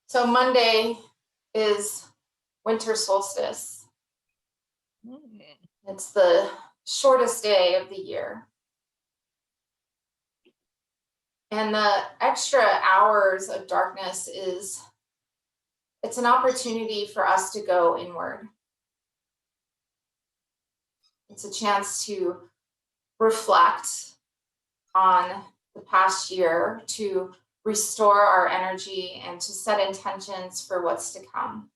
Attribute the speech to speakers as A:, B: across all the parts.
A: So Monday is Winter Solstice. It's the shortest day of the year. And the extra hours of darkness it's an opportunity for us to go inward. It's a chance to reflect on the past year, to restore our energy and to set intentions for what's to come.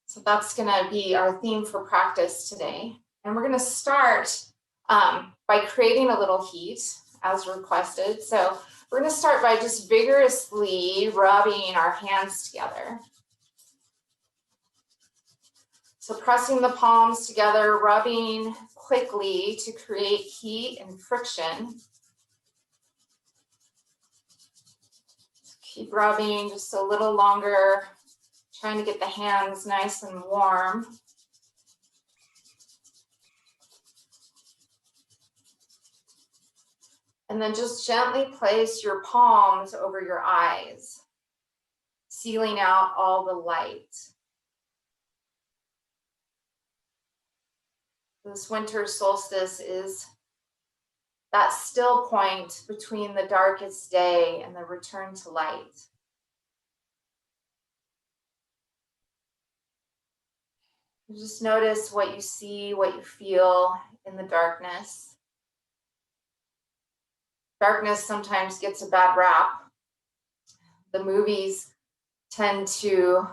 A: So that's going to be our theme for practice today. And we're going to start by creating a little heat as requested. So we're going to start by just vigorously rubbing our hands together. So pressing the palms together, rubbing quickly to create heat and friction. Keep rubbing just a little longer, trying to get the hands nice and warm. And then just gently place your palms over your eyes, sealing out all the light. This winter solstice is that still point between the darkest day and the return to light. Just notice what you see, what you feel in the darkness. Darkness sometimes gets a bad rap. The movies tend to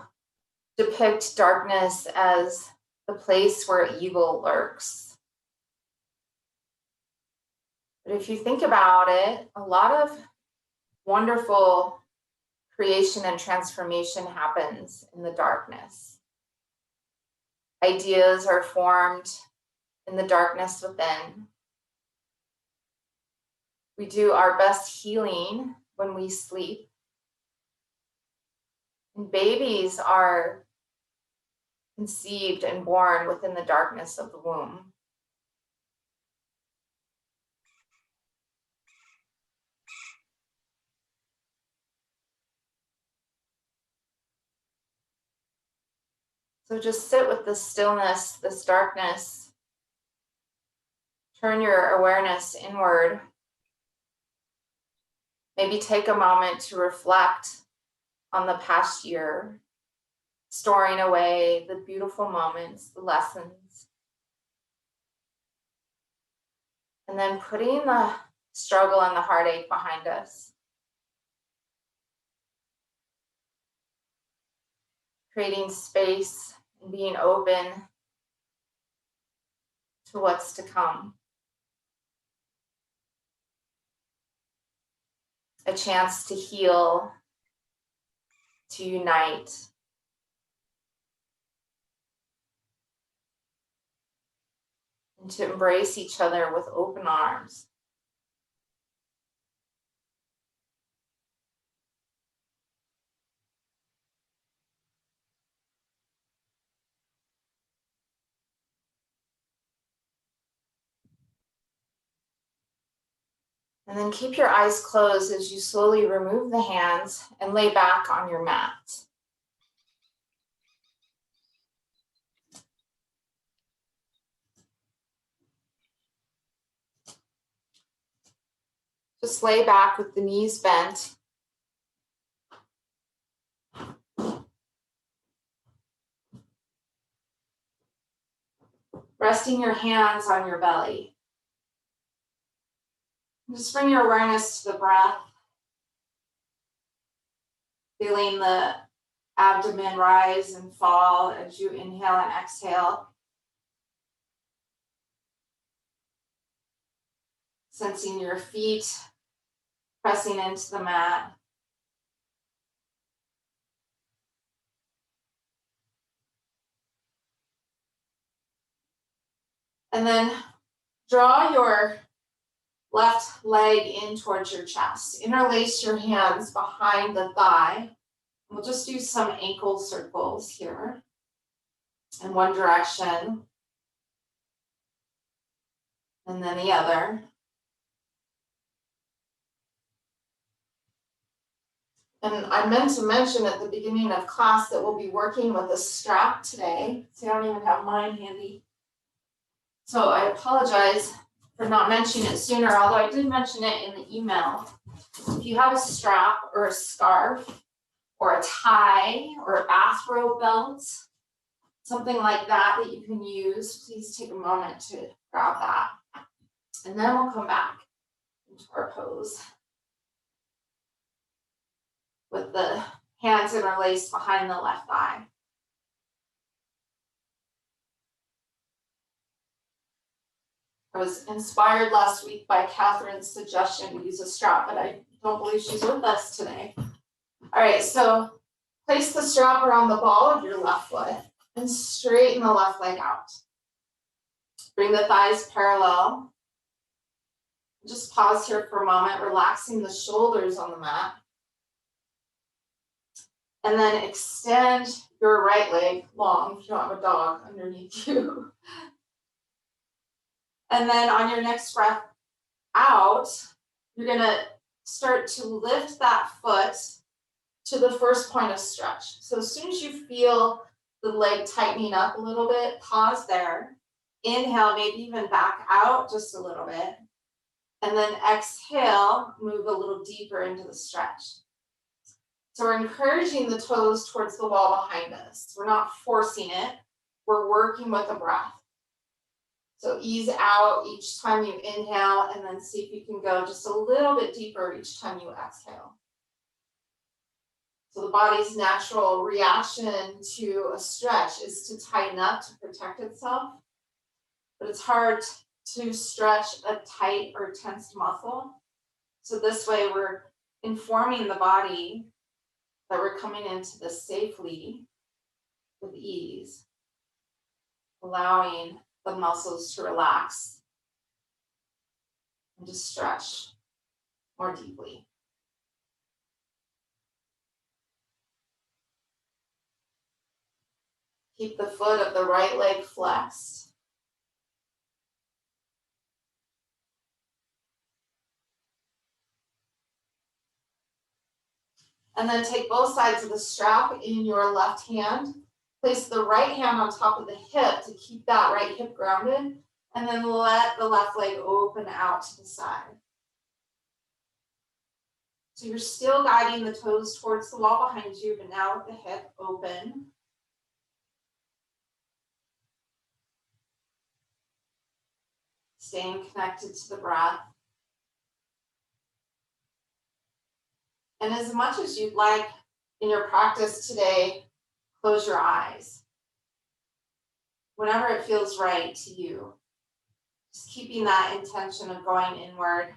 A: depict darkness as the place where evil lurks. But if you think about it, a lot of wonderful creation and transformation happens in the darkness. Ideas are formed in the darkness within. We do our best healing when we sleep. And babies are conceived and born within the darkness of the womb. So just sit with this stillness, this darkness. Turn your awareness inward. Maybe take a moment to reflect on the past year, storing away the beautiful moments, the lessons. And then putting the struggle and the heartache behind us. Creating space and being open to what's to come. A chance to heal, to unite. And to embrace each other with open arms. And then keep your eyes closed as you slowly remove the hands and lay back on your mat. Just lay back with the knees bent. Resting your hands on your belly. Just bring your awareness to the breath. Feeling the abdomen rise and fall as you inhale and exhale. Sensing your feet pressing into the mat. And then draw your left leg in towards your chest. Interlace your hands behind the thigh. We'll just do some ankle circles here in one direction and then the other. And I meant to mention at the beginning of class that we'll be working with a strap today. See, I don't even have mine handy. So I apologize for not mentioning it sooner, although I did mention it in the email. If you have a strap or a scarf or a tie or a bathrobe belt, something like that that you can use, please take a moment to grab that. And then we'll come back into our pose with the hands interlaced behind the left thigh. I was inspired last week by Catherine's suggestion to use a strap, but I don't believe she's with us today. All right, so place the strap around the ball of your left foot and straighten the left leg out. Bring the thighs parallel. Just pause here for a moment, relaxing the shoulders on the mat. And then extend your right leg long if you don't have a dog underneath you. And then on your next breath out, you're gonna start to lift that foot to the first point of stretch. So as soon as you feel the leg tightening up a little bit, pause there. Inhale, maybe even back out just a little bit. And then exhale, move a little deeper into the stretch. So we're encouraging the toes towards the wall behind us. We're not forcing it. We're working with the breath. So ease out each time you inhale, and then see if you can go just a little bit deeper each time you exhale. So the body's natural reaction to a stretch is to tighten up to protect itself. But it's hard to stretch a tight or tensed muscle. So this way we're informing the body that we're coming into this safely with ease, allowing the muscles to relax and to stretch more deeply. Keep the foot of the right leg flexed. And then take both sides of the strap in your left hand. Place the right hand on top of the hip to keep that right hip grounded. And then let the left leg open out to the side. So you're still guiding the toes towards the wall behind you, but now with the hip open. Staying connected to the breath. And as much as you'd like in your practice today, close your eyes. Whenever it feels right to you. Just keeping that intention of going inward.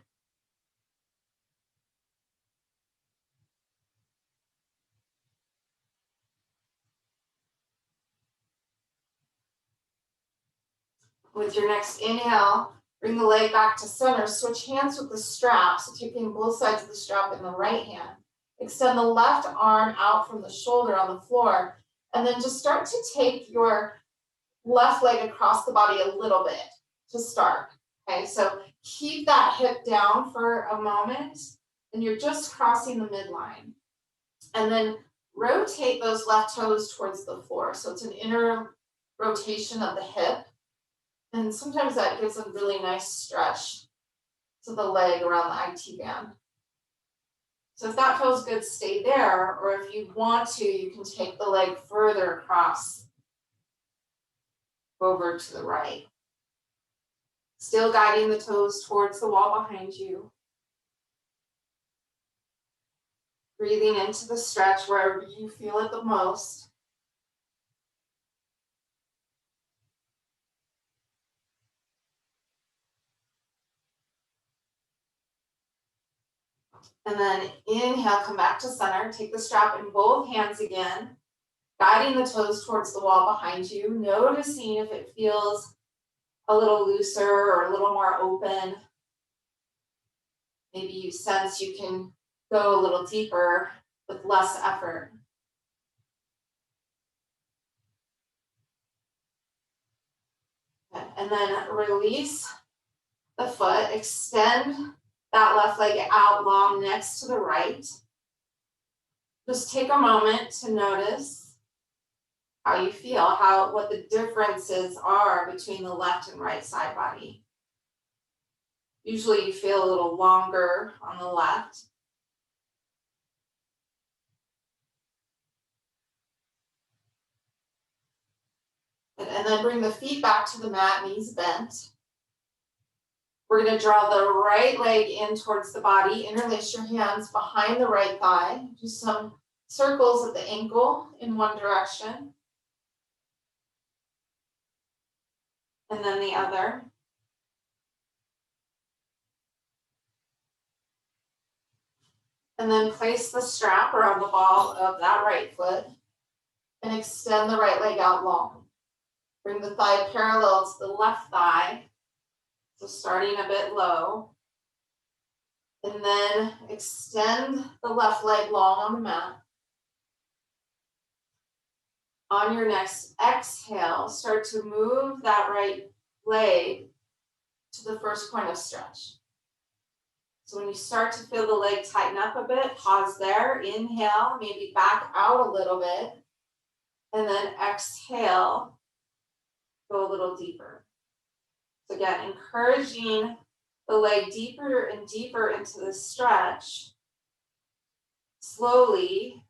A: With your next inhale, bring the leg back to center. Switch hands with the strap. So taking both sides of the strap in the right hand. Extend the left arm out from the shoulder on the floor. And then just start to take your left leg across the body a little bit to start. Okay, so keep that hip down for a moment. And you're just crossing the midline. And then rotate those left toes towards the floor. So it's an inner rotation of the hip. And sometimes that gives a really nice stretch to the leg around the IT band. So if that feels good, stay there. Or if you want to, you can take the leg further across over to the right. Still guiding the toes towards the wall behind you. Breathing into the stretch wherever you feel it the most. And then inhale, come back to center. Take the strap in both hands again, guiding the toes towards the wall behind you, noticing if it feels a little looser or a little more open. Maybe you sense you can go a little deeper with less effort. Okay. And then release the foot, extend that left leg out long next to the right. Just take a moment to notice how you feel, what the differences are between the left and right side body. Usually you feel a little longer on the left. And then bring the feet back to the mat, knees bent. We're going to draw the right leg in towards the body. Interlace your hands behind the right thigh. Do some circles at the ankle in one direction. And then the other. And then place the strap around the ball of that right foot and extend the right leg out long. Bring the thigh parallel to the left thigh. So starting a bit low. And then extend the left leg long on the mat. On your next exhale, start to move that right leg to the first point of stretch. So when you start to feel the leg tighten up a bit, pause there, inhale, maybe back out a little bit, and then exhale, go a little deeper. So again, encouraging the leg deeper and deeper into the stretch, slowly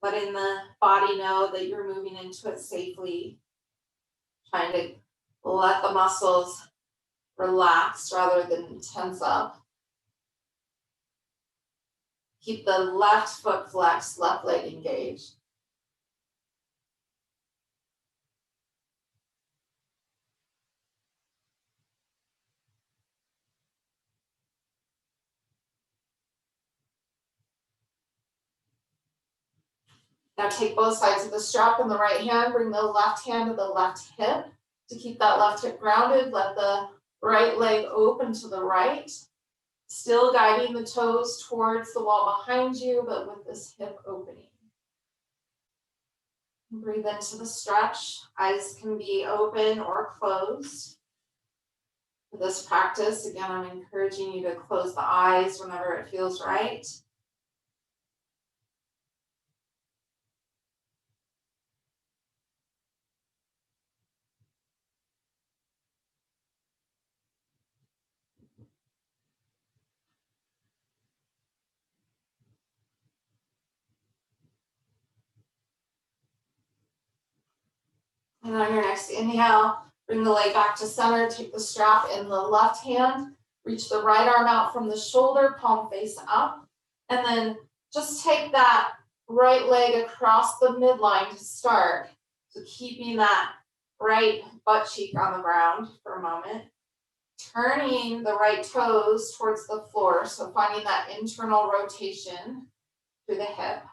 A: letting the body know that you're moving into it safely, trying to let the muscles relax rather than tense up. Keep the left foot flexed, left leg engaged. Now take both sides of the strap in the right hand, bring the left hand to the left hip to keep that left hip grounded. Let the right leg open to the right, still guiding the toes towards the wall behind you, but with this hip opening. Breathe into the stretch. Eyes can be open or closed. For this practice, again, I'm encouraging you to close the eyes whenever it feels right. And on your next inhale, bring the leg back to center, take the strap in the left hand, reach the right arm out from the shoulder, palm face up, and then just take that right leg across the midline to start. So keeping that right butt cheek on the ground for a moment. Turning the right toes towards the floor, so finding that internal rotation through the hip.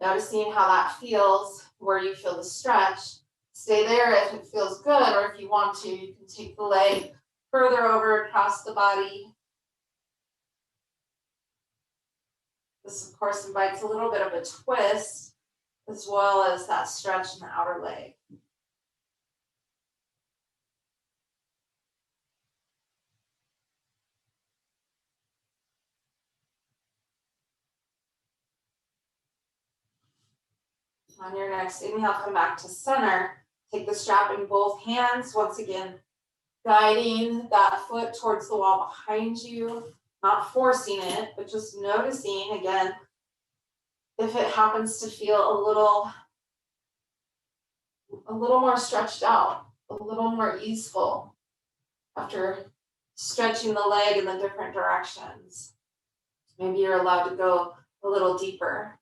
A: Noticing how that feels, where you feel the stretch. Stay there if it feels good, or if you want to, you can take the leg further over across the body. This, of course, invites a little bit of a twist, as well as that stretch in the outer leg. On your next inhale, come back to center. Take the strap in both hands. Once again, guiding that foot towards the wall behind you, not forcing it, but just noticing again, if it happens to feel a little more stretched out, a little more easeful after stretching the leg in the different directions. Maybe you're allowed to go a little deeper.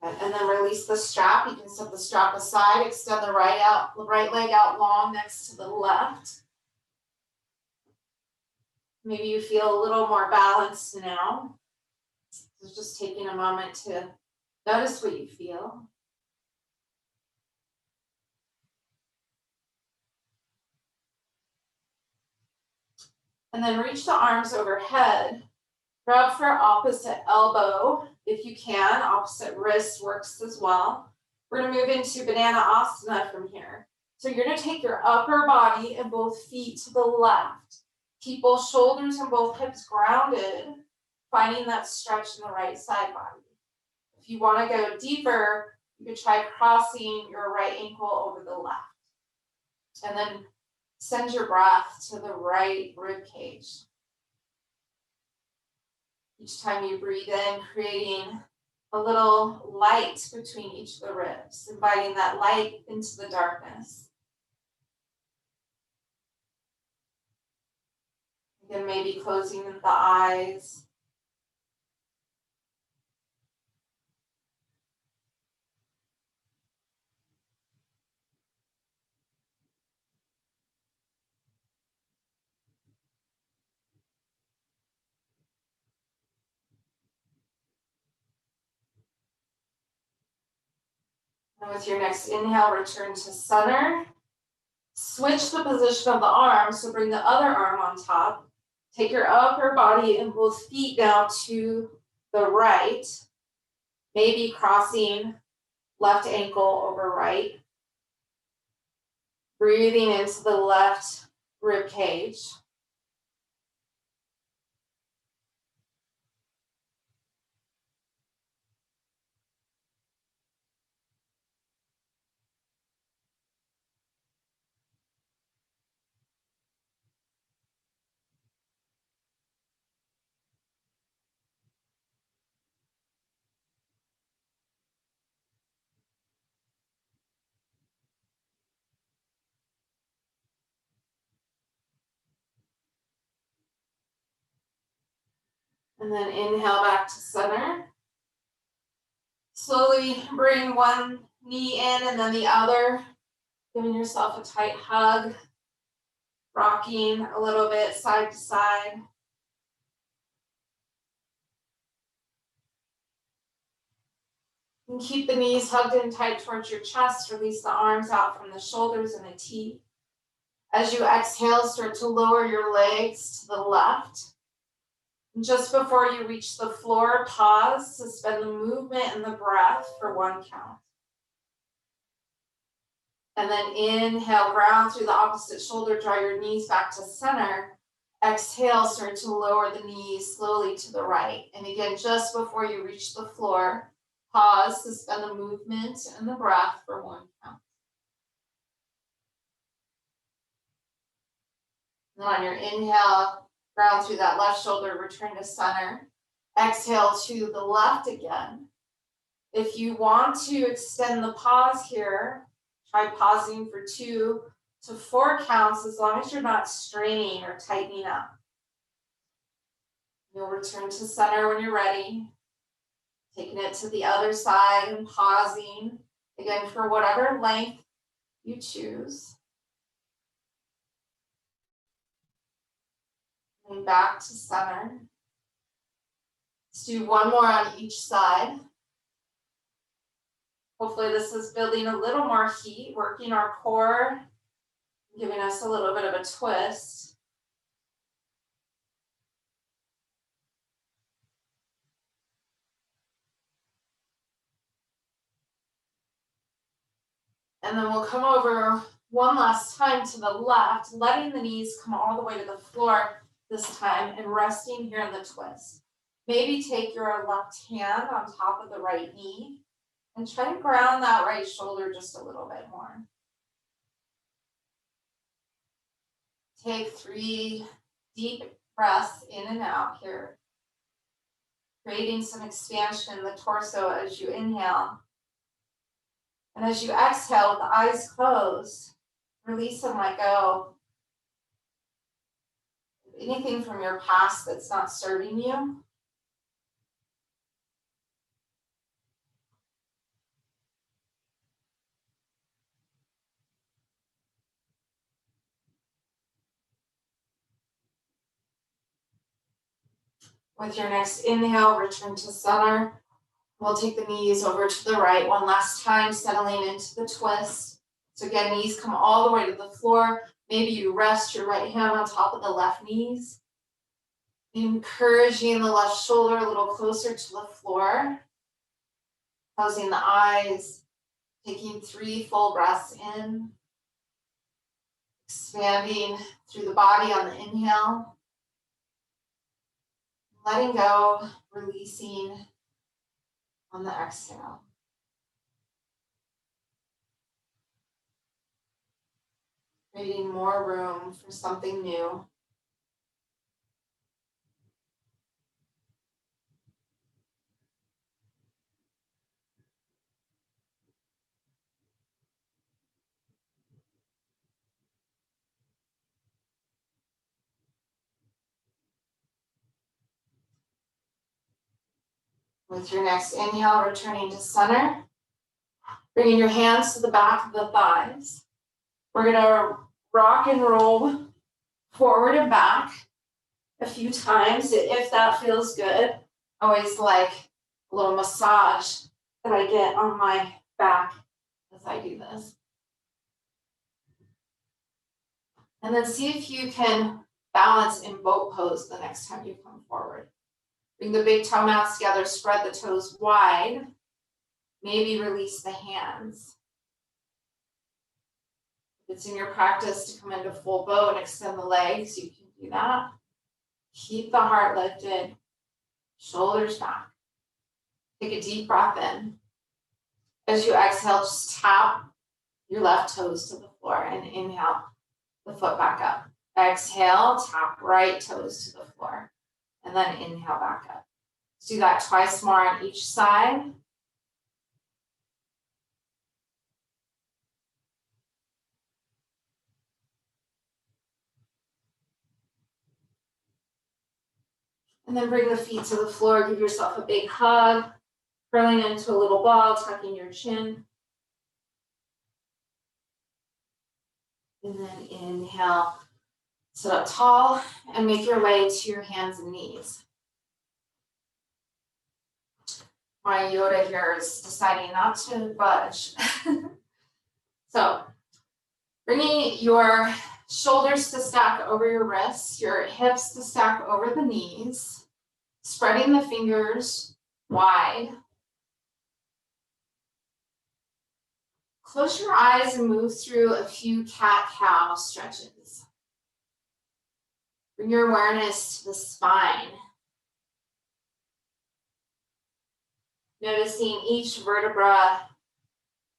A: And then release the strap. You can set the strap aside, extend the right leg out long next to the left. Maybe you feel a little more balanced now. So just taking a moment to notice what you feel. And then reach the arms overhead. Grab for opposite elbow if you can. Opposite wrist works as well. We're going to move into Banana Asana from here. So you're going to take your upper body and both feet to the left. Keep both shoulders and both hips grounded, finding that stretch in the right side body. If you want to go deeper, you could try crossing your right ankle over the left. And then send your breath to the right rib cage. Each time you breathe in, creating a little light between each of the ribs, inviting that light into the darkness. Again, maybe closing the eyes. And with your next inhale, return to center. Switch the position of the arm, so bring the other arm on top. Take your upper body and both feet now to the right, maybe crossing left ankle over right. Breathing into the left rib cage. And then inhale back to center. Slowly bring one knee in and then the other, giving yourself a tight hug, rocking a little bit side to side. And keep the knees hugged in tight towards your chest. Release the arms out from the shoulders in a T. As you exhale, start to lower your legs to the left. And just before you reach the floor, pause, suspend the movement and the breath for one count. And then inhale, ground through the opposite shoulder, draw your knees back to center. Exhale, start to lower the knees slowly to the right. And again, just before you reach the floor, pause, suspend the movement and the breath for one count. And then on your inhale, ground through that left shoulder, return to center. Exhale to the left again. If you want to extend the pause here, try pausing for 2 to 4 counts as long as you're not straining or tightening up. You'll return to center when you're ready. Taking it to the other side and pausing, again, for whatever length you choose. And back to center. Let's do one more on each side. Hopefully this is building a little more heat, working our core, giving us a little bit of a twist. And then we'll come over one last time to the left, letting the knees come all the way to the floor this time and resting here in the twist. Maybe take your left hand on top of the right knee and try to ground that right shoulder just a little bit more. Take 3 deep breaths in and out here, creating some expansion in the torso as you inhale. And as you exhale with the eyes closed, release and let go. Anything from your past that's not serving you. With your next inhale, return to center. We'll take the knees over to the right one last time, settling into the twist. So again, knees come all the way to the floor. Maybe you rest your right hand on top of the left knees. Encouraging the left shoulder a little closer to the floor. Closing the eyes, taking 3 full breaths in Expanding through the body on the inhale. Letting go, releasing on the exhale. Creating more room for something new. With your next inhale, returning to center. Bringing your hands to the back of the thighs. We're going to rock and roll forward and back a few times if that feels good. I always like a little massage that I get on my back as I do this. And then see if you can balance in boat pose the next time you come forward. Bring the big toe mounts together, spread the toes wide. Maybe release the hands. If it's in your practice to come into full bow and extend the legs, you can do that. Keep the heart lifted, shoulders back. Take a deep breath in. As you exhale, just tap your left toes to the floor and inhale the foot back up. Exhale, tap right toes to the floor and then inhale back up. Let's do that twice more on each side. And then bring the feet to the floor. Give yourself a big hug. Curling into a little ball, tucking your chin. And then inhale, sit up tall and make your way to your hands and knees. My Yoda here is deciding not to budge. So, bringing your shoulders to stack over your wrists, your hips to stack over the knees, spreading the fingers wide. Close your eyes and move through a few cat-cow stretches. Bring your awareness to the spine. Noticing each vertebra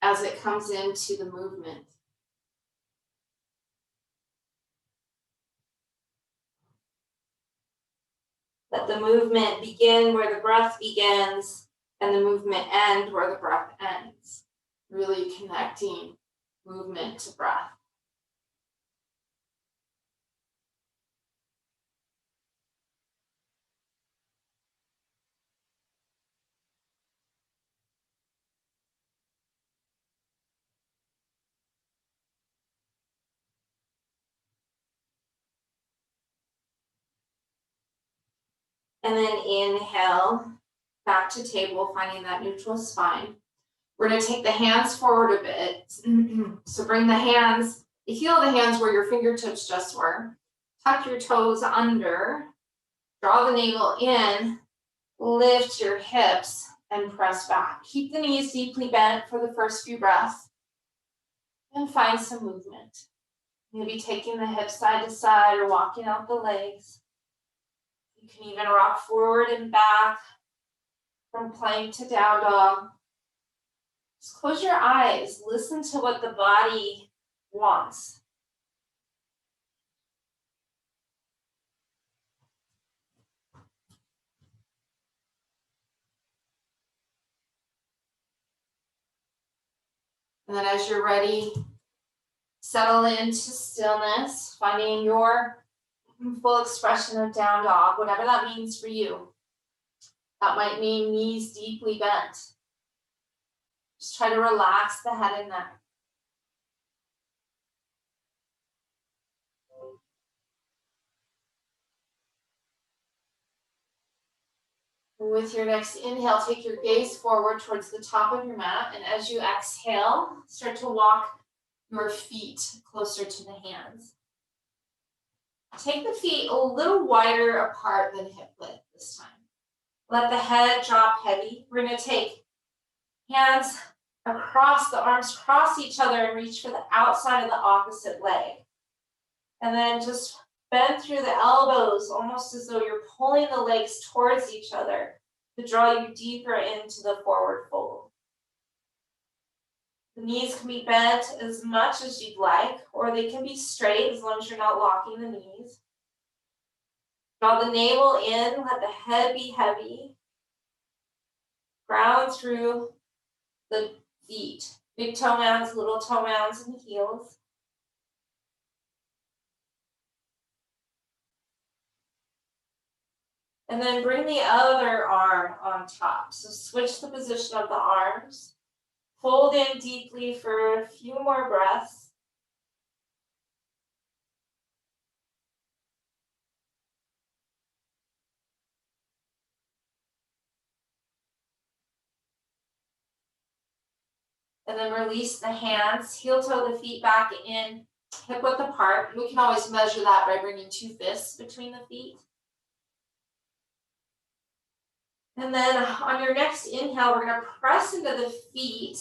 A: as it comes into the movement. Let the movement begin where the breath begins and the movement end where the breath ends. Really connecting movement to breath. And then inhale, back to table, finding that neutral spine. We're going to take the hands forward a bit. So bring the hands, the heel of the hands where your fingertips just were. Tuck your toes under. Draw the navel in. Lift your hips and press back. Keep the knees deeply bent for the first few breaths. And find some movement. Maybe taking the hips side to side or walking out the legs. You can even rock forward and back from plank to down dog. Just close your eyes. Listen to what the body wants. And then as you're ready, settle into stillness, finding your full expression of down dog, whatever that means for you. That might mean knees deeply bent. Just try to relax the head and neck. With your next inhale, take your gaze forward towards the top of your mat. And as you exhale, start to walk your feet closer to the hands. Take the feet a little wider apart than hip width this time. Let the head drop heavy. We're going to take hands across, the arms cross each other and reach for the outside of the opposite leg. And then just bend through the elbows, almost as though you're pulling the legs towards each other to draw you deeper into the forward fold. The knees can be bent as much as you'd like, or they can be straight as long as you're not locking the knees. Draw the navel in, let the head be heavy. Ground through the feet. Big toe mounds, little toe mounds, and heels. And then bring the other arm on top. So switch the position of the arms. Fold in deeply for a few more breaths. And then release the hands, heel toe the feet back in, hip width apart. We can always measure that by bringing 2 fists between the feet. And then on your next inhale, we're going to press into the feet.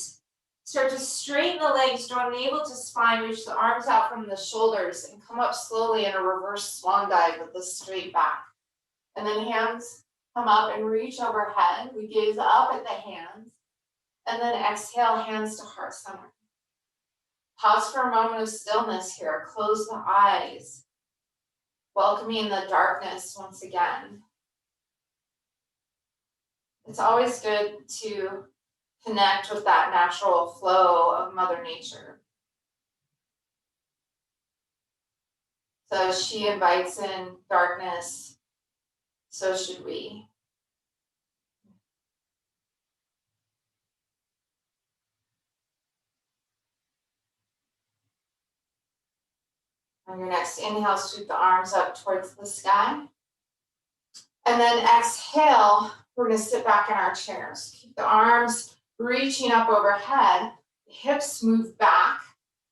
A: Start to straighten the legs, draw navel to spine, reach the arms out from the shoulders, and come up slowly in a reverse swan dive with the straight back. And then hands come up and reach overhead. We gaze up at the hands. And then exhale, hands to heart center. Pause for a moment of stillness here. Close the eyes. Welcoming the darkness once again. It's always good to connect with that natural flow of Mother Nature. So as she invites in darkness, so should we. On your next inhale, sweep the arms up towards the sky. And then exhale, we're going to sit back in our chairs. Keep the arms reaching up overhead. Hips move back.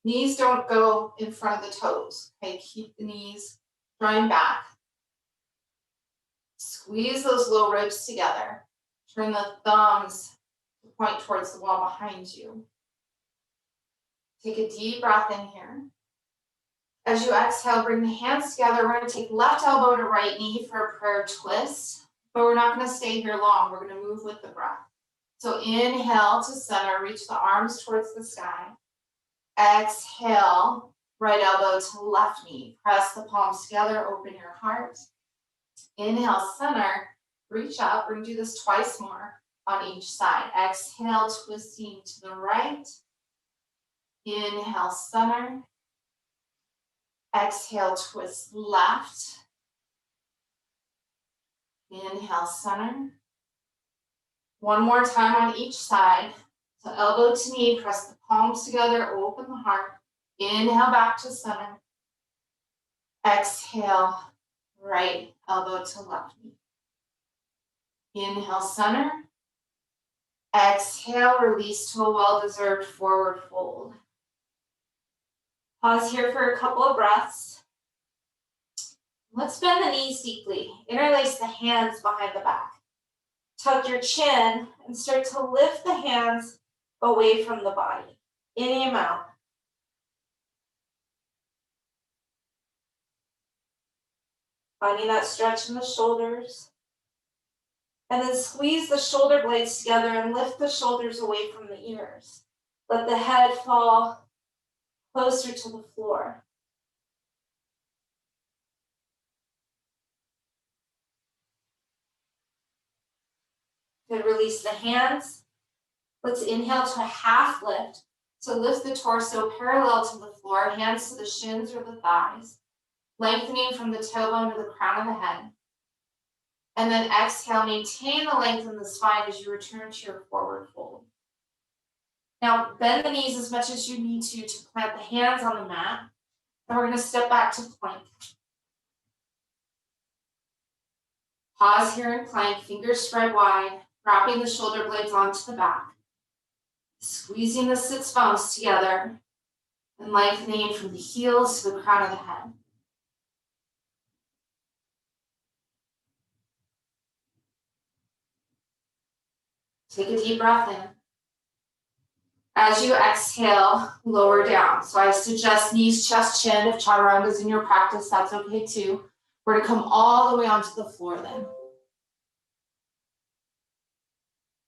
A: Knees don't go in front of the toes. Okay, keep the knees drawing back. Squeeze those low ribs together. Turn the thumbs to point towards the wall behind you. Take a deep breath in here. As you exhale, bring the hands together. We're going to take left elbow to right knee for a prayer twist, but we're not going to stay here long. We're going to move with the breath. So inhale to center, reach the arms towards the sky. Exhale, right elbow to left knee. Press the palms together, open your heart. Inhale, center, reach up. We're going to do this twice more on each side. Exhale, twisting to the right. Inhale, center. Exhale, twist left. Inhale, center. One more time on each side. So elbow to knee, press the palms together, open the heart. Inhale back to center. Exhale, right elbow to left knee. Inhale, center. Exhale, release to a well-deserved forward fold. Pause here for a couple of breaths. Let's bend the knees deeply. Interlace the hands behind the back. Tuck your chin and start to lift the hands away from the body. Any amount. Finding that stretch in the shoulders. And then squeeze the shoulder blades together and lift the shoulders away from the ears. Let the head fall closer to the floor. Good, release the hands. Let's inhale to a half lift. So lift the torso parallel to the floor, hands to the shins or the thighs, lengthening from the tailbone to the crown of the head. And then exhale, maintain the length in the spine as you return to your forward fold. Now bend the knees as much as you need to plant the hands on the mat. And we're going to step back to plank. Pause here in plank, fingers spread wide, wrapping the shoulder blades onto the back. Squeezing the sits bones together and lengthening from the heels to the crown of the head. Take a deep breath in. As you exhale, lower down. So I suggest knees, chest, chin. If chaturanga is in your practice, that's okay too. We're going to come all the way onto the floor then.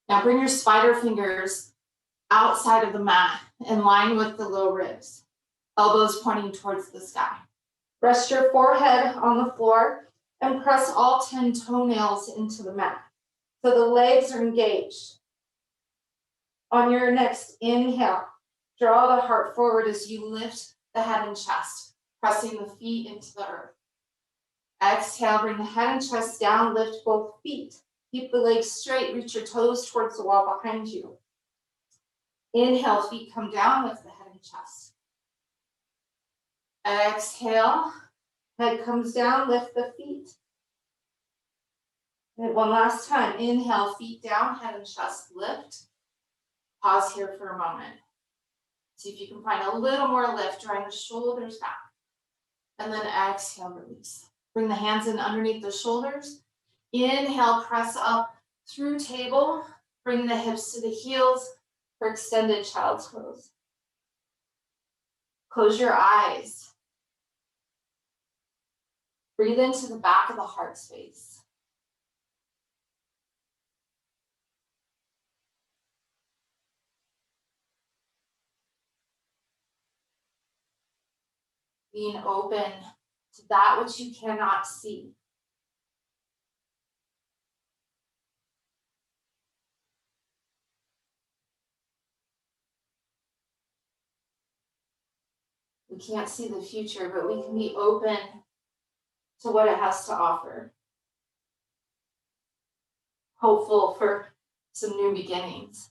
A: Now bring your spider fingers outside of the mat in line with the low ribs, elbows pointing towards the sky. Rest your forehead on the floor and press all 10 toenails into the mat. So the legs are engaged. On your next inhale, draw the heart forward as you lift the head and chest, pressing the feet into the earth. Exhale, bring the head and chest down, lift both feet. Keep the legs straight, reach your toes towards the wall behind you. Inhale, feet come down, lift the head and chest. Exhale, head comes down, lift the feet. And one last time, inhale, feet down, head and chest lift. Pause here for a moment. See if you can find a little more lift, drawing the shoulders back. And then exhale, release. Bring the hands in underneath the shoulders. Inhale, press up through table. Bring the hips to the heels for extended child's pose. Close your eyes. Breathe into the back of the heart space. Being open to that which you cannot see. We can't see the future, but we can be open to what it has to offer. Hopeful for some new beginnings.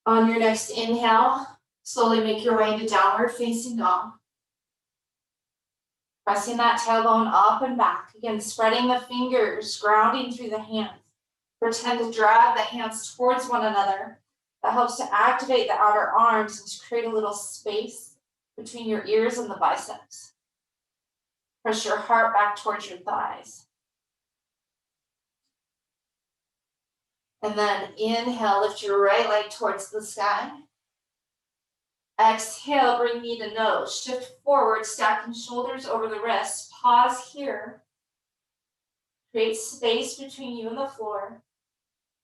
A: On your next inhale, slowly make your way into downward facing dog. Pressing that tailbone up and back. Again, spreading the fingers, grounding through the hands. Pretend to drag the hands towards one another. That helps to activate the outer arms and to create a little space between your ears and the biceps. Press your heart back towards your thighs. And then inhale, lift your right leg towards the sky. Exhale, bring knee to nose. Shift forward, stacking shoulders over the wrists. Pause here. Create space between you and the floor.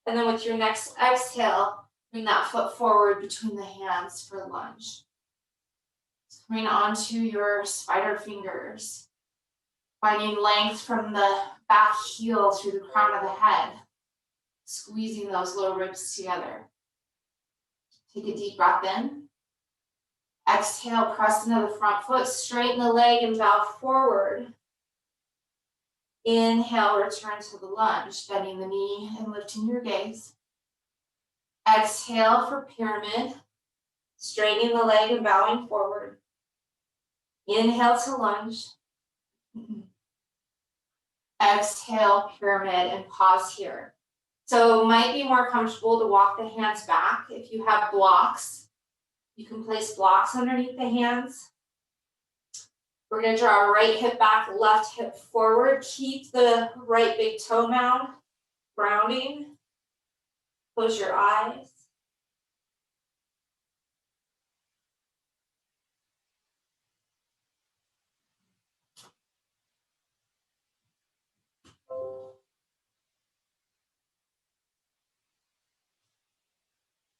A: And then with your next exhale, bring that foot forward between the hands for lunge. Coming onto your spider fingers. Finding length from the back heel through the crown of the head. Squeezing those low ribs together. Take a deep breath in. Exhale, press into the front foot, straighten the leg and bow forward. Inhale, return to the lunge, bending the knee and lifting your gaze. Exhale for pyramid, straightening the leg and bowing forward. Inhale to lunge. Exhale, pyramid, and pause here. So it might be more comfortable to walk the hands back. If you have blocks, you can place blocks underneath the hands. We're going to draw right hip back, left hip forward. Keep the right big toe mound grounding. Close your eyes.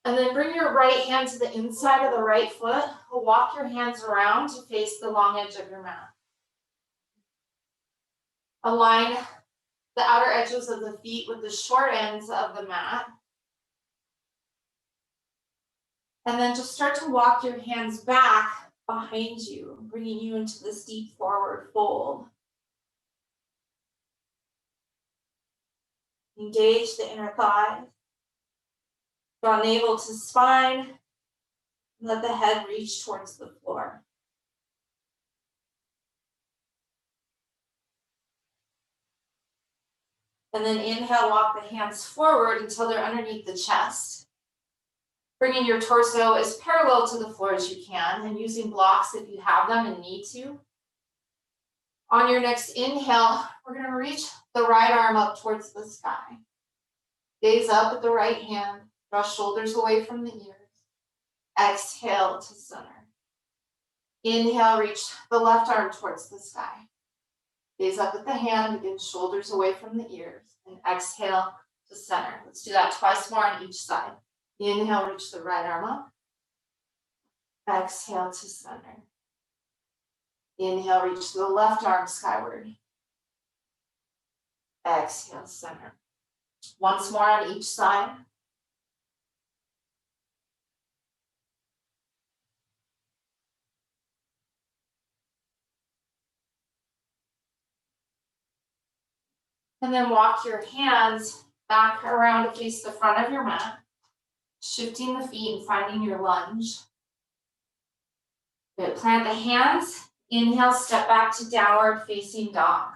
A: And then bring your right hand to the inside of the right foot. Walk your hands around to face the long edge of your mat. Align the outer edges of the feet with the short ends of the mat. And then just start to walk your hands back behind you, bringing you into this deep forward fold. Engage the inner thighs. Draw navel to spine. Let the head reach towards the floor. And then inhale, walk the hands forward until they're underneath the chest. Bringing your torso as parallel to the floor as you can, and using blocks if you have them and need to. On your next inhale, we're going to reach the right arm up towards the sky. Gaze up at the right hand, Draw shoulders away from the ears. Exhale to center. Inhale, reach the left arm towards the sky. Gaze up at the hand, again, shoulders away from the ears. And exhale to center. Let's do that twice more on each side. Inhale, reach the right arm up. Exhale to center. Inhale, reach the left arm skyward. Exhale, center. Once more on each side. And then walk your hands back around to face the front of your mat, shifting the feet and finding your lunge. Good. Plant the hands. Inhale, step back to downward facing dog.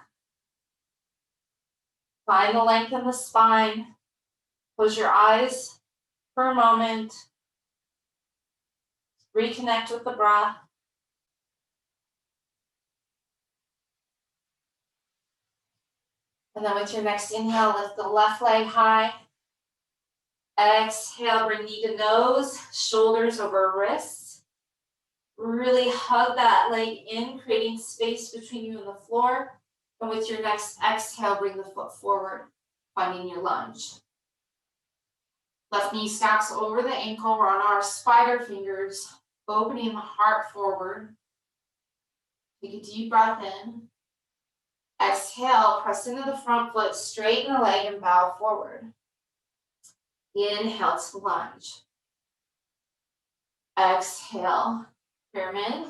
A: Find the length in the spine. Close your eyes for a moment. Reconnect with the breath. And then with your next inhale, lift the left leg high. Exhale, bring knee to nose, shoulders over wrists. Really hug that leg in, creating space between you and the floor. And with your next exhale, bring the foot forward, finding your lunge. Left knee stacks over the ankle. We're on our spider fingers, opening the heart forward. Take a deep breath in. Exhale, press into the front foot, straighten the leg and bow forward. Inhale to lunge. Exhale, pyramid.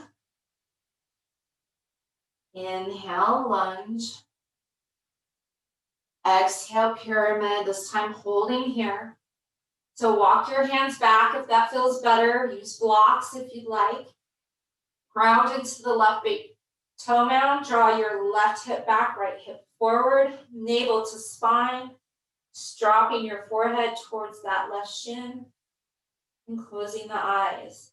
A: Inhale, lunge. Exhale, pyramid, this time holding here. So walk your hands back if that feels better. Use blocks if you'd like. Ground into the left big toe mound. Draw your left hip back, right hip forward. Navel to spine. Dropping your forehead towards that left shin. And closing the eyes.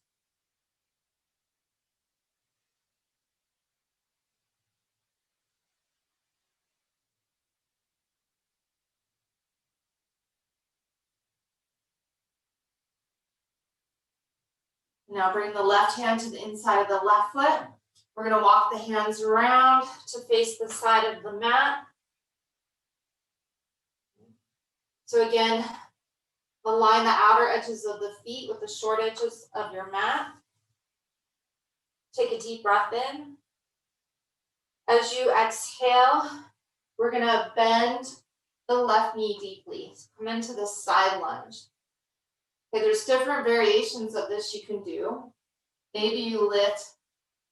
A: Now bring the left hand to the inside of the left foot. We're going to walk the hands around to face the side of the mat. So again, align the outer edges of the feet with the short edges of your mat. Take a deep breath in. As you exhale, we're going to bend the left knee deeply. Come into the side lunge. Okay, there's different variations of this you can do. Maybe you lift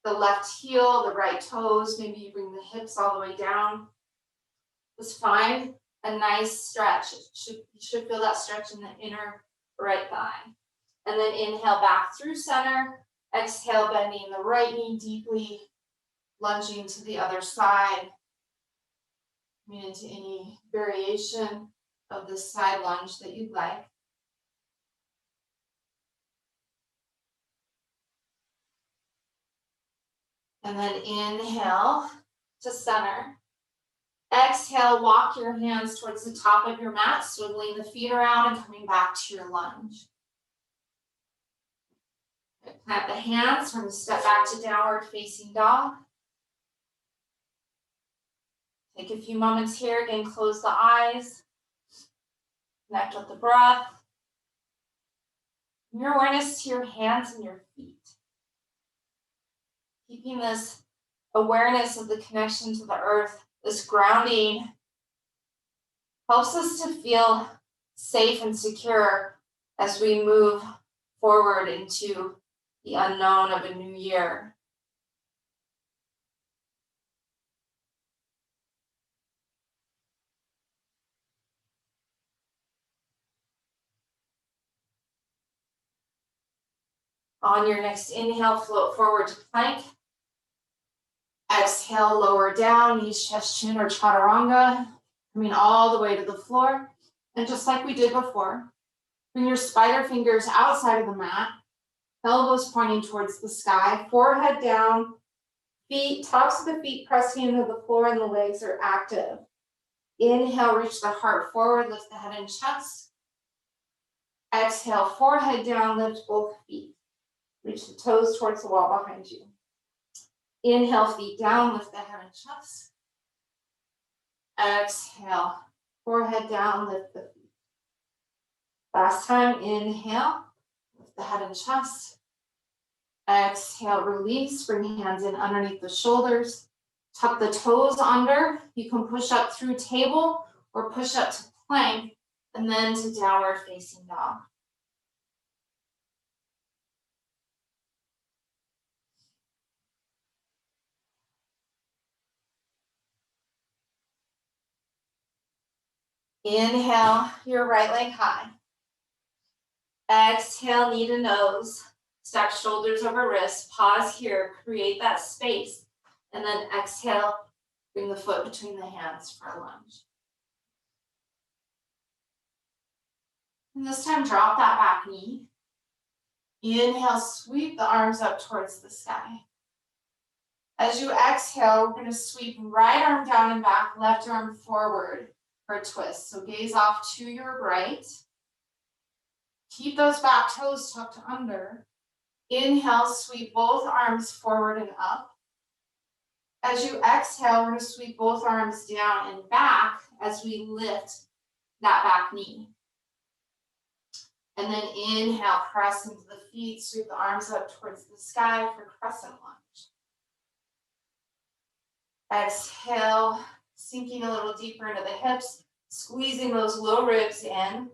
A: the left heel, the right toes. Maybe you bring the hips all the way down. Just find a nice stretch. You should feel that stretch in the inner right thigh. And then inhale back through center. Exhale, bending the right knee deeply, lunging to the other side. Coming into any variation of the side lunge that you'd like. And then inhale to center. Exhale, walk your hands towards the top of your mat, swiveling the feet around and coming back to your lunge. Plant the hands, we're going to step back to downward facing dog. Take a few moments here, again, close the eyes. Connect with the breath. Bring your awareness to your hands and your feet. Keeping this awareness of the connection to the earth, this grounding, helps us to feel safe and secure as we move forward into the unknown of a new year. On your next inhale, float forward to plank. Exhale, lower down, knees, chest, chin, or chaturanga, coming all the way to the floor. And just like we did before, bring your spider fingers outside of the mat, elbows pointing towards the sky, forehead down, feet, tops of the feet pressing into the floor, and the legs are active. Inhale, reach the heart forward, lift the head and chest. Exhale, forehead down, lift both feet. Reach the toes towards the wall behind you. Inhale, feet down, lift the head and chest. Exhale, forehead down, lift the feet. Last time, inhale, lift the head and chest. Exhale, release, bring hands in underneath the shoulders. Tuck the toes under. You can push up through table or push up to plank and then to downward facing dog. Inhale, your right leg high. Exhale, knee to nose. Stack shoulders over wrists. Pause here, create that space. And then exhale, bring the foot between the hands for a lunge. And this time, drop that back knee. Inhale, sweep the arms up towards the sky. As you exhale, we're going to sweep right arm down and back, left arm forward for a twist. So gaze off to your right. Keep those back toes tucked under. Inhale, sweep both arms forward and up. As you exhale, we're going to sweep both arms down and back as we lift that back knee. And then inhale, press into the feet, sweep the arms up towards the sky for crescent lunge. Exhale, sinking a little deeper into the hips, squeezing those low ribs in,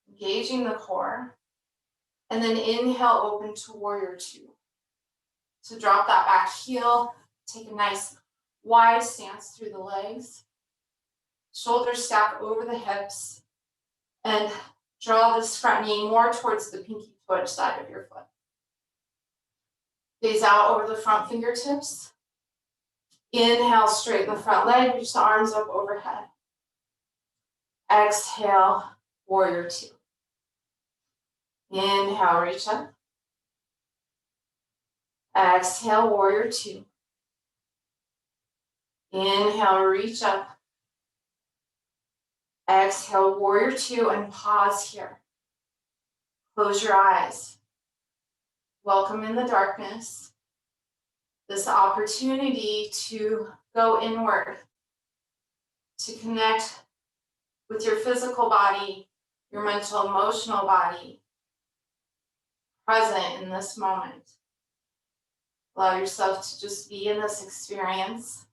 A: engaging the core. And then inhale, open to warrior two. So drop that back heel, take a nice wide stance through the legs. Shoulders stack over the hips, and draw this front knee more towards the pinky toe side of your foot. Gaze out over the front fingertips. Inhale, straighten the front leg, reach the arms up overhead. Exhale, warrior two. Inhale, reach up. Exhale, warrior two. Inhale, reach up. Exhale, warrior two, and pause here. Close your eyes. Welcome in the darkness. This opportunity to go inward, to connect with your physical body, your mental, emotional body, present in this moment. Allow yourself to just be in this experience.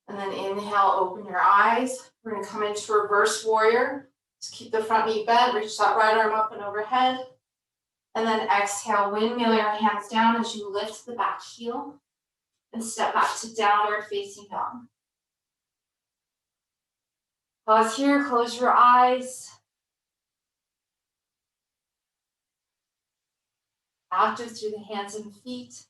A: And then inhale, open your eyes. We're going to come into reverse warrior. Just keep the front knee bent, reach that right arm up and overhead. And then exhale, windmill your hands down as you lift the back heel and step back to downward facing dog. Pause here, close your eyes. Active through the hands and feet.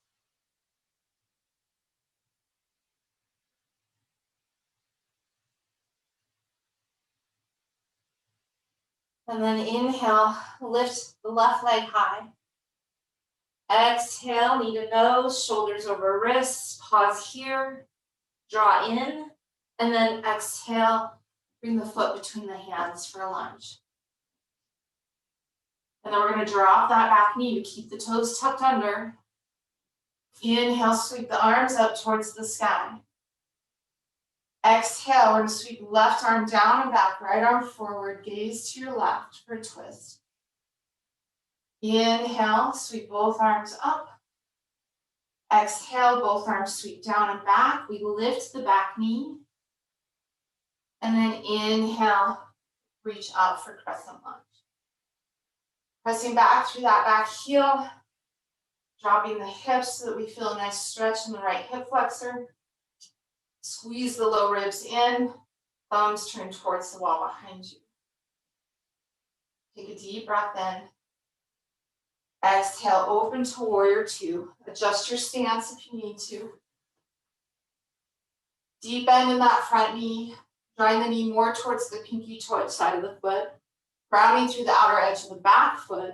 A: And then inhale, lift the left leg high. Exhale, knee to nose, shoulders over wrists. Pause here, draw in, and then exhale, bring the foot between the hands for a lunge. And then we're going to drop that back knee. Keep the toes tucked under. Inhale, sweep the arms up towards the sky. Exhale, we're going to sweep left arm down and back, right arm forward, gaze to your left for a twist. Inhale, sweep both arms up. Exhale, both arms sweep down and back. We lift the back knee. And then inhale, reach up for crescent lunge. Pressing back through that back heel, dropping the hips so that we feel a nice stretch in the right hip flexor. Squeeze the low ribs in, thumbs turn towards the wall behind you. Take a deep breath in. Exhale, open to warrior two. Adjust your stance if you need to. Deep bend in that front knee. Drawing the knee more towards the pinky toe side of the foot. Grounding through the outer edge of the back foot.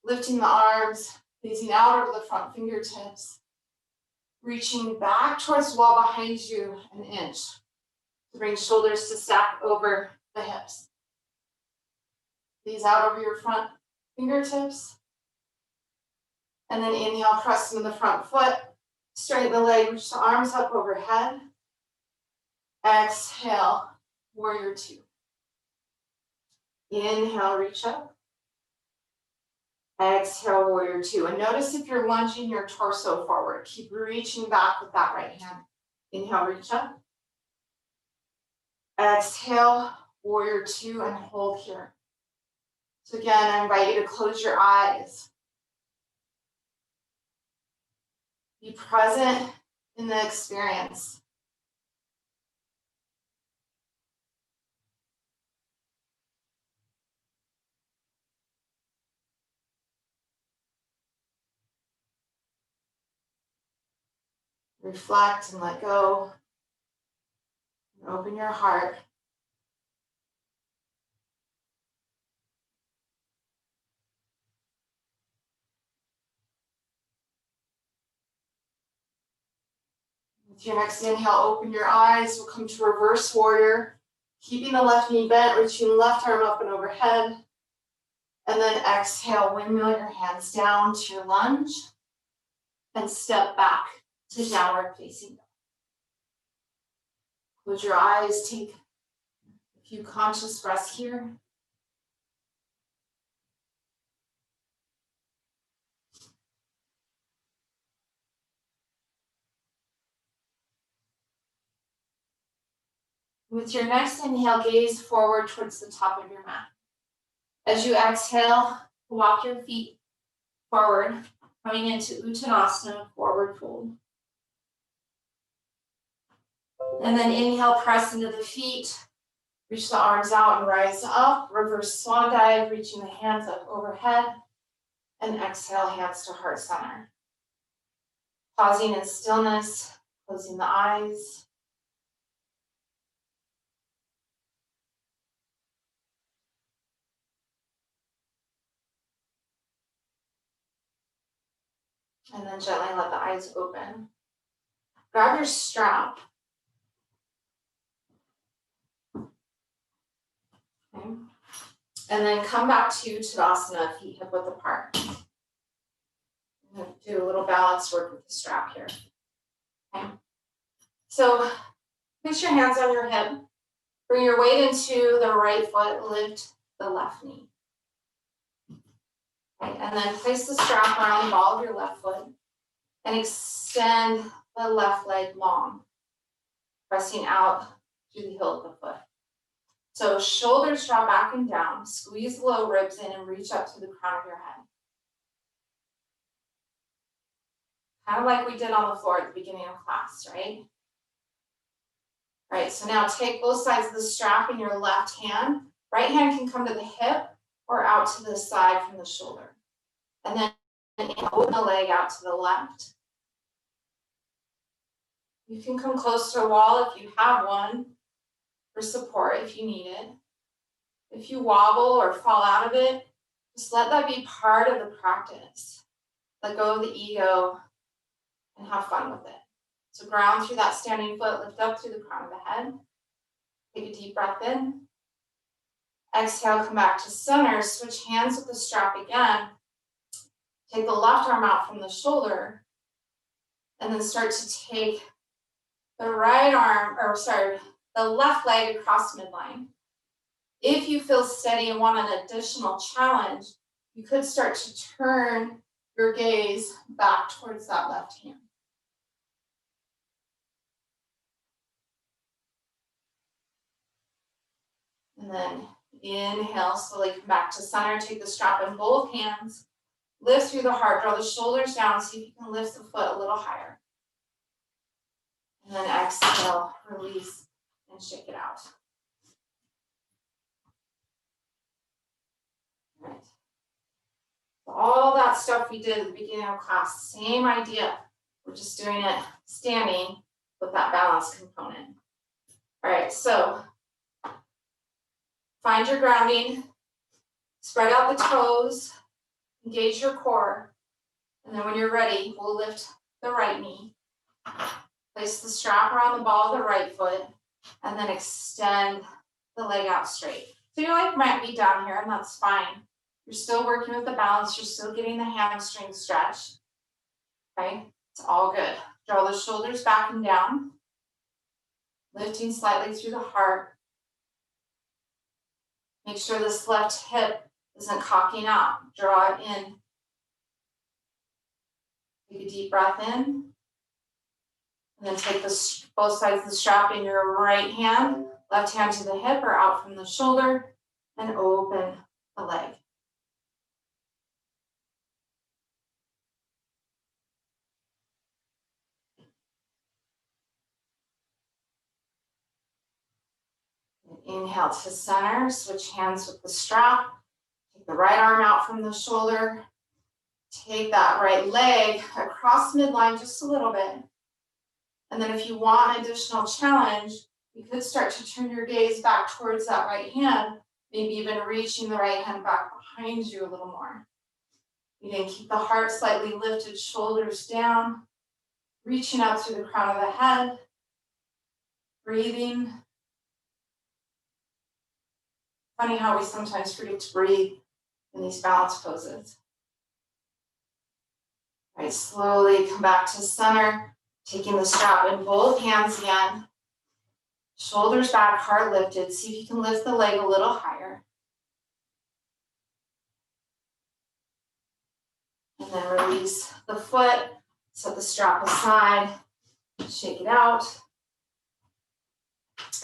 A: Lifting the arms Facing out over the front fingertips. Reaching back towards the wall behind you an inch. To bring shoulders to stack over the hips. Gaze out over your front fingertips. And then inhale, press into the front foot. Straighten the leg, reach the arms up overhead. Exhale, warrior two. Inhale, reach up. Exhale, warrior two. And notice if you're lunging your torso forward. Keep reaching back with that right hand. Inhale, reach up. Exhale, warrior two, and hold here. So again, I invite you to close your eyes. Be present in the experience. Reflect and let go. And open your heart. With your next inhale, open your eyes. We'll come to reverse warrior. Keeping the left knee bent, reaching left arm up and overhead. And then exhale, windmill your hands down to your lunge. And step back to downward facing dog. Close your eyes, take a few conscious breaths here. With your next inhale, gaze forward towards the top of your mat. As you exhale, walk your feet forward, coming into Uttanasana, forward fold. And then inhale, press into the feet, reach the arms out and rise up, reverse swan dive, reaching the hands up overhead, and exhale, hands to heart center. Pausing in stillness, closing the eyes. And then gently let the eyes open. Grab your strap. Okay. And then come back to Tadasana, feet hip width apart. I'm going to do a little balance work with the strap here. Okay. So place your hands on your hip. Bring your weight into the right foot, lift the left knee. Okay. And then place the strap around the ball of your left foot and extend the left leg long, pressing out through the heel of the foot. So shoulders draw back and down, squeeze the low ribs in and reach up to the crown of your head. Kind of like we did on the floor at the beginning of class, right? All right, so now take both sides of the strap in your left hand. Right hand can come to the hip or out to the side from the shoulder. And then open the leg out to the left. You can come close to a wall if you have one for support if you need it. If you wobble or fall out of it, just let that be part of the practice. Let go of the ego and have fun with it. So ground through that standing foot, lift up through the crown of the head. Take a deep breath in. Exhale, come back to center. Switch hands with the strap again. Take the left arm out from the shoulder. And then start to take the the left leg across midline. If you feel steady and want an additional challenge, you could start to turn your gaze back towards that left hand. And then inhale, slowly come back to center. Take the strap in both hands. Lift through the heart, draw the shoulders down, see if you can lift the foot a little higher. And then exhale, release, and shake it out. All right. So all that stuff we did at the beginning of class, same idea. We're just doing it standing with that balance component. All right, so find your grounding, spread out the toes, engage your core, And then when you're ready, we'll lift the right knee. Place the strap around the ball of the right foot, and then extend the leg out straight. So your leg might be down here, and that's fine. You're still working with the balance. You're still getting the hamstring stretch. Okay, it's all good. Draw the shoulders back and down, lifting slightly through the heart. Make sure this left hip isn't cocking out. Draw it in. Take a deep breath in. And then take both sides of the strap in your right hand, left hand to the hip or out from the shoulder, and open the leg. Inhale to center, switch hands with the strap. Take the right arm out from the shoulder. Take that right leg across midline just a little bit. And then if you want an additional challenge, you could start to turn your gaze back towards that right hand, maybe even reaching the right hand back behind you a little more. Again, keep the heart slightly lifted, shoulders down, reaching out through the crown of the head, breathing. Funny how we sometimes forget to breathe in these balance poses. All right, slowly come back to center, taking the strap in both hands again. Shoulders back, heart lifted. See if you can lift the leg a little higher. And then release the foot, set the strap aside, shake it out.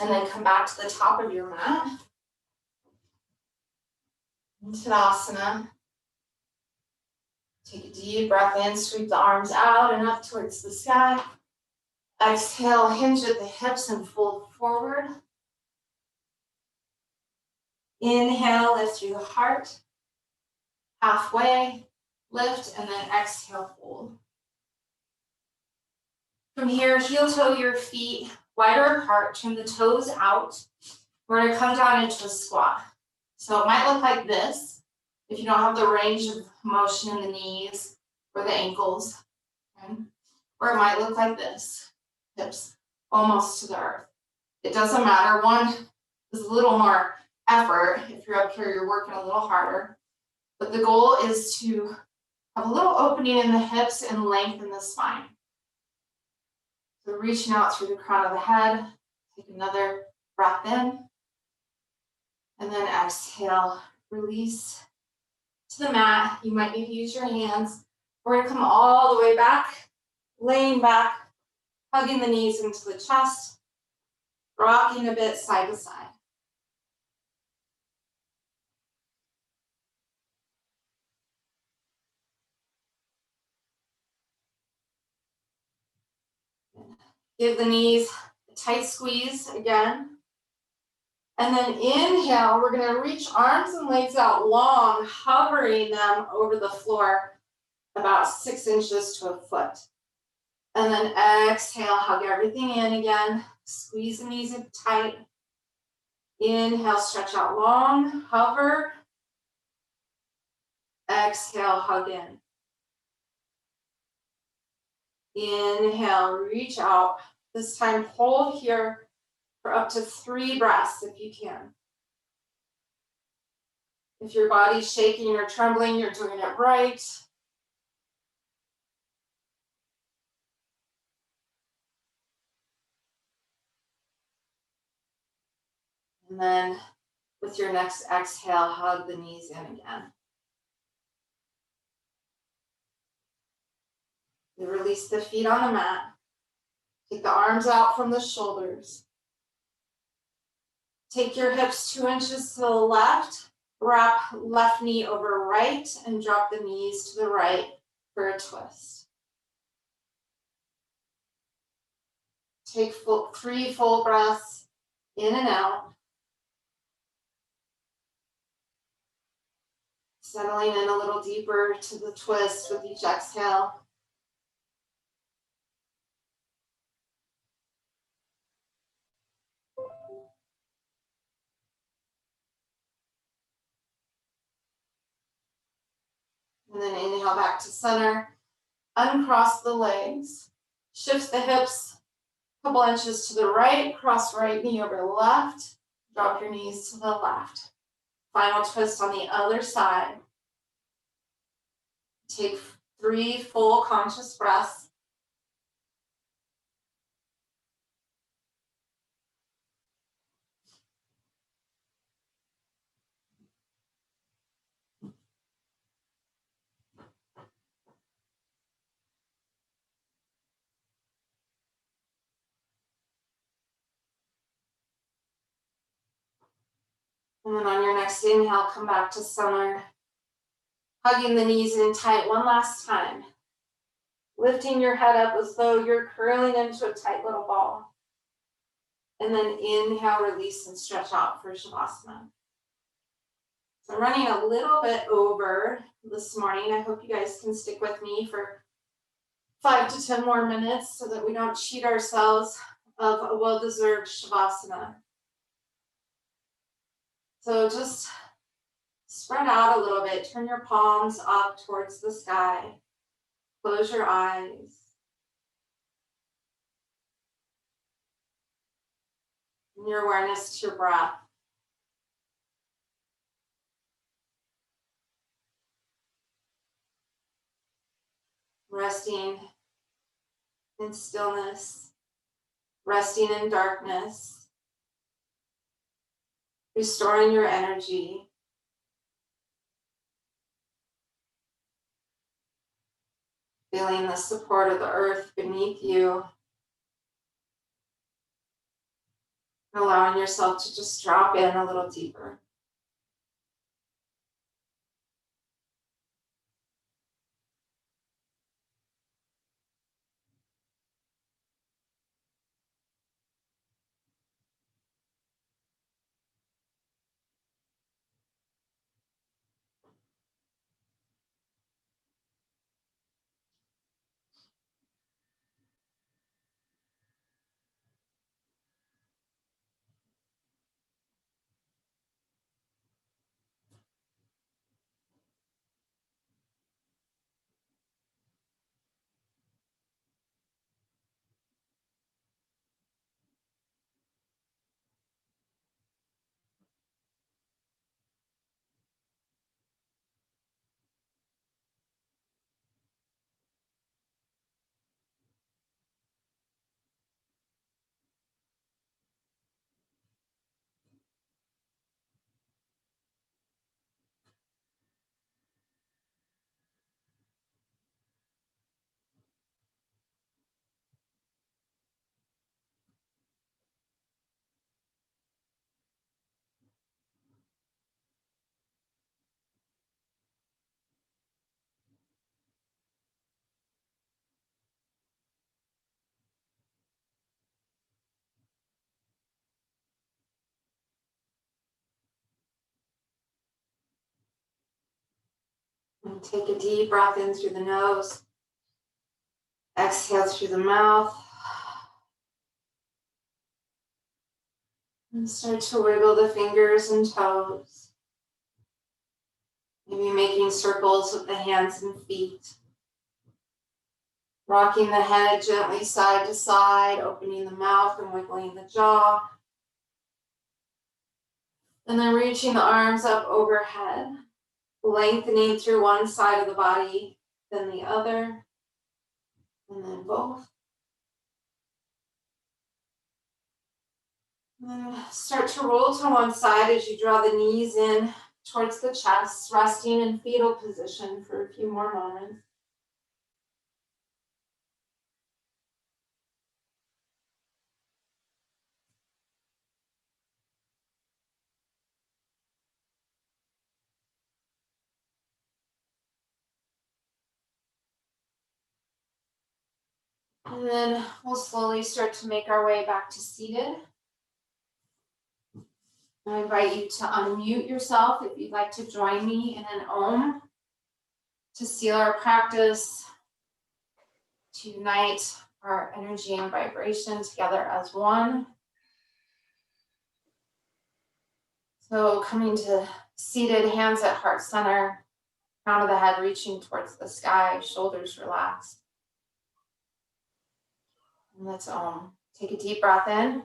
A: And then come back to the top of your mat. Tadasana. Take a deep breath in, sweep the arms out and up towards the sky. Exhale, hinge at the hips and fold forward. Inhale, lift through the heart. Halfway, lift, and then exhale, fold. From here, heel toe your feet wider apart, turn the toes out. We're gonna come down into a squat. So it might look like this if you don't have the range of motion in the knees or the ankles. Okay? Or it might look like this, hips almost to the earth. It doesn't matter. One is a little more effort. If you're up here, you're working a little harder. But the goal is to have a little opening in the hips and lengthen the spine. So reaching out through the crown of the head, take another breath in, and then exhale, release to the mat. You might need to use your hands. We're gonna come all the way back, laying back, hugging the knees into the chest, rocking a bit side to side. Give the knees a tight squeeze again. And then inhale, we're gonna reach arms and legs out long, hovering them over the floor about 6 inches to a foot. And then exhale, hug everything in again. Squeeze the knees in tight. Inhale, stretch out long, hover. Exhale, hug in. Inhale, reach out. This time, hold here for up to 3 breaths if you can. If your body's shaking or trembling, you're doing it right. And then with your next exhale, hug the knees in again. You release the feet on the mat. Take the arms out from the shoulders. Take your hips 2 inches to the left. Wrap left knee over right and drop the knees to the right for a twist. Take 3 full breaths in and out. Settling in a little deeper to the twist with each exhale. And then inhale back to center. Uncross the legs. Shift the hips a couple inches to the right. Cross right knee over left. Drop your knees to the left. Final twist on the other side. Take 3 full conscious breaths. And then on your next inhale, come back to center. Hugging the knees in tight one last time. Lifting your head up as though you're curling into a tight little ball. And then inhale, release, and stretch out for Shavasana. So I'm running a little bit over this morning. I hope you guys can stick with me for 5 to 10 more minutes so that we don't cheat ourselves of a well-deserved Shavasana. So just spread out a little bit. Turn your palms up towards the sky. Close your eyes. And your awareness to your breath. Resting in stillness. Resting in darkness. Restoring your energy. Feeling the support of the earth beneath you. Allowing yourself to just drop in a little deeper. And take a deep breath in through the nose. Exhale through the mouth. And start to wiggle the fingers and toes. Maybe making circles with the hands and feet. Rocking the head gently side to side, opening the mouth and wiggling the jaw. And then reaching the arms up overhead, lengthening through one side of the body, then the other, and then both. And then start to roll to one side as you draw the knees in towards the chest, resting in fetal position for a few more moments. And then we'll slowly start to make our way back to seated. I invite you to unmute yourself if you'd like to join me in an Om to seal our practice, to unite our energy and vibration together as one. So coming to seated, hands at heart center, Crown of the head reaching towards the sky, shoulders relaxed. And let's take a deep breath in.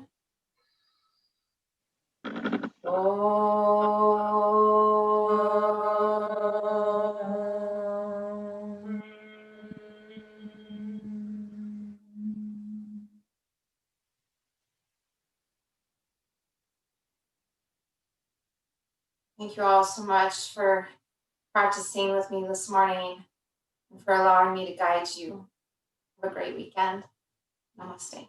A: Thank you all so much for practicing with me this morning and for allowing me to guide you. Have a great weekend. Namaste.